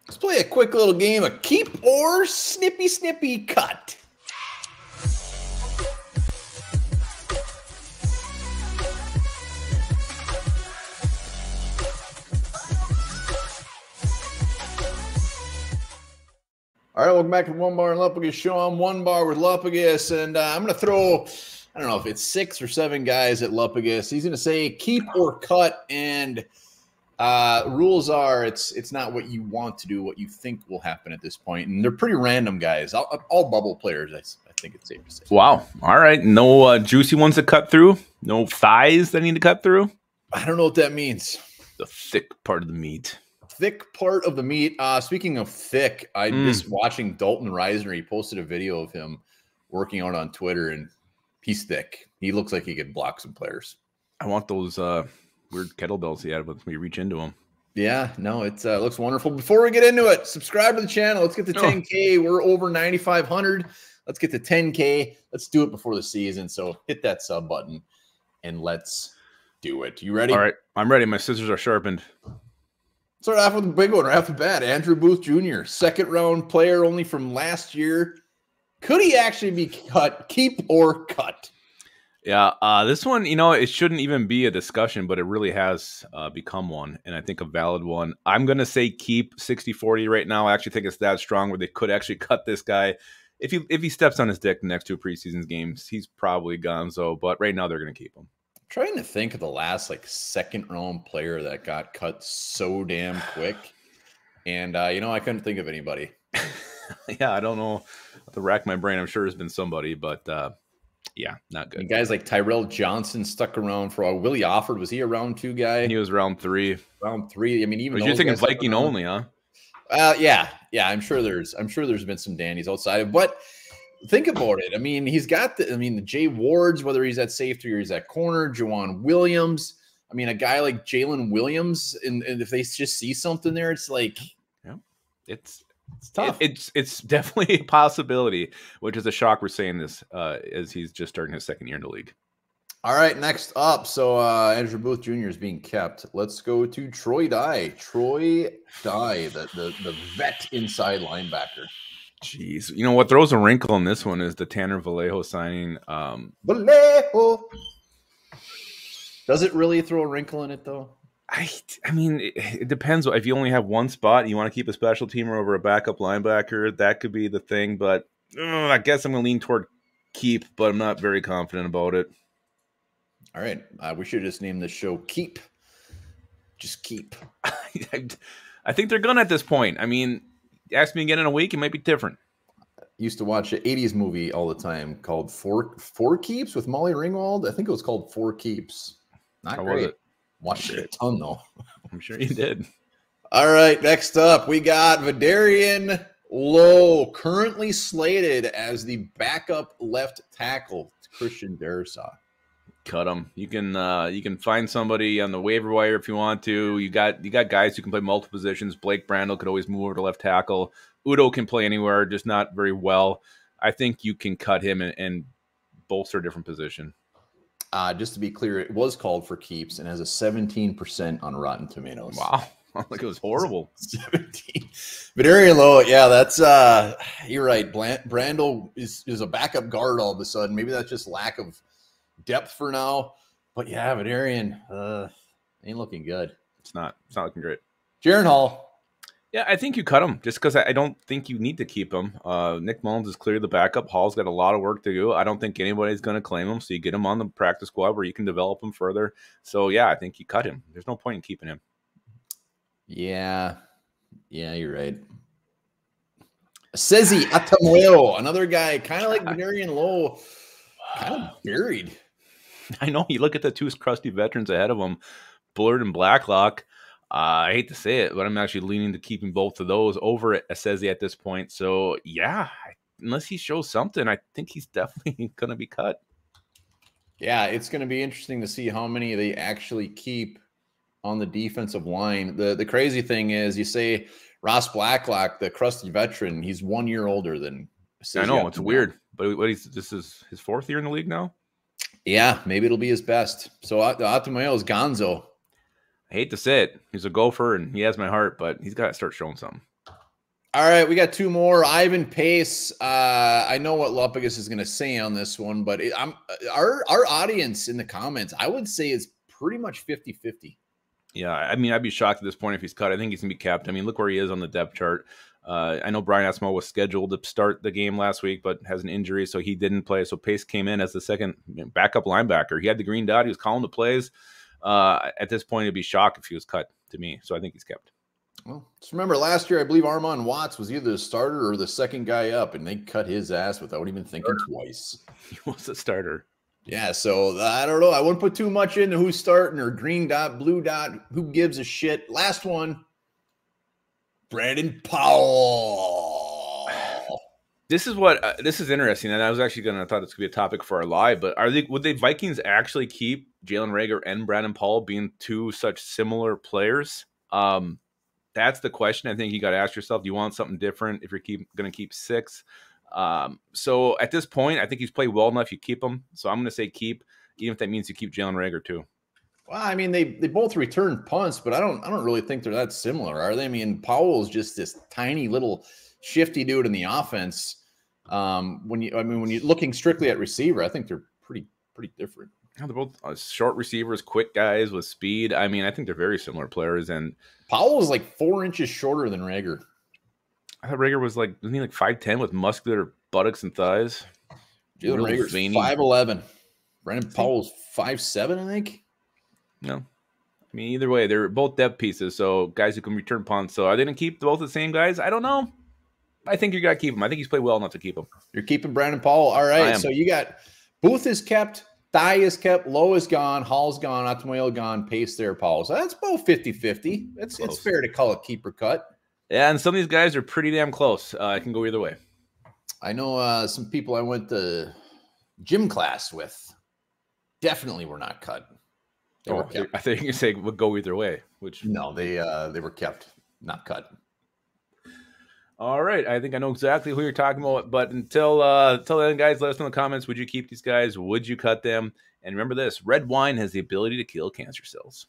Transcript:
Let's play a quick little game of keep or snippy cut. All right, welcome back to the Onebar and Lupagus show. I'm Onebar with Lupagus, and I'm going to throw, I don't know if it's 6 or 7 guys at Lupagus. He's going to say keep or cut, and rules are it's not what you want to do, what you think will happen at this point. And they're pretty random guys, all bubble players, I think it's safe to say. Wow. All right. No juicy ones to cut through? No thighs that need to cut through? I don't know what that means. The thick part of the meat. Thick part of the meat. Speaking of thick, I just watching Dalton Reisner. He posted a video of him working out on Twitter, and he's thick. He looks like he could block some players. I want those weird kettlebells he had when we reach into them. Yeah, no, it looks wonderful. Before we get into it, subscribe to the channel. Let's get to 10K. We're over 9,500. Let's get to 10K. Let's do it before the season. So hit that sub button, and let's do it. You ready? All right, I'm ready. My scissors are sharpened. Start off with the big one right off the bat. Andrew Booth Jr., second-round player only from last year. Could he actually be cut, keep or cut? Yeah, this one, it shouldn't even be a discussion, but it really has become one, and I think a valid one. I'm going to say keep 60-40 right now. I actually think it's that strong where they could actually cut this guy. If he steps on his dick the next 2 preseason games, he's probably gonzo, but right now they're going to keep him. Trying to think of the last second-round player that got cut so damn quick, and I couldn't think of anybody. Yeah, I don't know. I have to rack my brain. I'm sure there's been somebody, but yeah, not good. And guys like Tyrell Johnson stuck around for a while. Willie Offord, was he a round 2 guy? He was round 3. Round 3. I mean, even you're thinking Viking only, huh? Yeah. I'm sure there's been some dandies outside, but. Think about it. I mean, he's got the Jay Wards, whether he's at safety or he's at corner, Juwan Williams. I mean, a guy like Jalen Williams, and if they just see something there, it's like, yeah, it's tough. It's definitely a possibility, which is a shock we're saying this as he's just starting his second year in the league. All right, next up. So Andrew Booth Jr. is being kept. Let's go to Troy Dye. Troy Dye, the vet inside linebacker. Jeez, what throws a wrinkle in this one is the Tanner Vallejo signing. Vallejo. Does it really throw a wrinkle in it, though? I mean, it depends. If you only have one spot, you want to keep a special teamer over a backup linebacker, that could be the thing. But I guess I'm going to lean toward keep, but I'm not very confident about it. All right. We should just name this show Keep. Just keep. I think they're going to at this point. I mean, ask me again in a week, it might be different. I used to watch an 80s movie all the time called Four Keeps with Molly Ringwald. I think it was called Four Keeps. Not How great. was it? Watched it a ton, though. I'm sure you did. All right, next up, we got Vidarian Lowe, currently slated as the backup left tackle to Christian Darrisaw. Cut him. You can find somebody on the waiver wire if you want to. You got guys who can play multiple positions. Blake Brandel could always move over to left tackle. Udo can play anywhere, just not very well. I think you can cut him and bolster a different position. Just to be clear, it was called for keeps and has a 17% on Rotten Tomatoes. Wow. Like it was horrible. 17. Vidarian Lowe, yeah, that's you're right. Brandel is a backup guard all of a sudden. Maybe that's just lack of depth for now, but yeah, Vidarian ain't looking good. It's not looking great. Jaron Hall. Yeah, I think you cut him just because I don't think you need to keep him. Nick Mullins is clearly the backup. Hall's got a lot of work to do. I don't think anybody's going to claim him, so you get him on the practice squad where you can develop him further. So yeah, I think you cut him. There's no point in keeping him. Yeah, you're right. Sezi Atamueo, another guy kind of like Vidarian Lowe, kind of buried. I know. You look at the 2 crusty veterans ahead of him, Bullard and Blacklock. I hate to say it, but I'm actually leaning to keeping both of those over Sezi at this point. So, yeah, unless he shows something, I think he's definitely going to be cut. Yeah, it's going to be interesting to see how many they actually keep on the defensive line. The crazy thing is you say Ross Blacklock, the crusty veteran, he's 1 year older than Sezi. I know, it's weird. But this is his 4th year in the league now? Yeah, maybe it'll be his best. So Atamueo is gonzo. I hate to say it. He's a gopher, and he has my heart, but he's got to start showing something. All right, we got two more. Ivan Pace. I know what Lupagus is going to say on this one, but our audience in the comments, I would say, is pretty much 50-50. Yeah, I mean, I'd be shocked at this point if he's cut. I think he's going to be capped. I mean, look where he is on the depth chart. I know Brian Asmo was scheduled to start the game last week, but has an injury, so he didn't play. So Pace came in as the second backup linebacker. He had the green dot. He was calling the plays. At this point, it'd be shocked if he was cut to me. So I think he's kept. Well, just remember last year, I believe Armand Watts was either the starter or the second guy up, and they cut his ass without even thinking twice. He was a starter. Yeah, so I don't know. I wouldn't put too much into who's starting or green dot, blue dot. Who gives a shit? Last one, Brandon Powell. This is interesting, and I was actually I thought this could be a topic for our live. But would the Vikings actually keep Jalen Reagor and Brandon Powell being two such similar players? That's the question I think you got to ask yourself. Do you want something different if you're going to keep six? So at this point, I think he's played well enough. You keep him. So I'm going to say keep, even if that means you keep Jalen Reagor too. Well, I mean, they both return punts, but I don't really think they're that similar, are they? I mean, Powell's just this tiny little shifty dude in the offense. When you're looking strictly at receiver, I think they're pretty different. Yeah, they're both short receivers, quick guys with speed. I mean, I think they're very similar players. And Powell is like 4 inches shorter than Reagor. I thought Reagor was wasn't he like 5'10" with muscular buttocks and thighs? Jalen Reagor's 5'11". Brandon Powell's 5'7", I think. No. I mean, either way, they're both depth pieces, so guys who can return punts. So are they going to keep both the same guys? I don't know. I think you got to keep him. I think he's played well enough to keep him. You're keeping Brandon Powell. All right, so you got Booth is kept, Thigh is kept, Lowe is gone, Hall's gone, Atmoyle gone, Pace there, Powell. So that's both 50-50. It's fair to call it keep or cut. Yeah, and some of these guys are pretty damn close. It can go either way. I know some people I went to gym class with definitely were not cut. I think you say would go either way. Which no, they were kept, not cut. All right, I think I know exactly who you're talking about. But until then, guys, let us know in the comments. Would you keep these guys? Would you cut them? And remember this: red wine has the ability to kill cancer cells.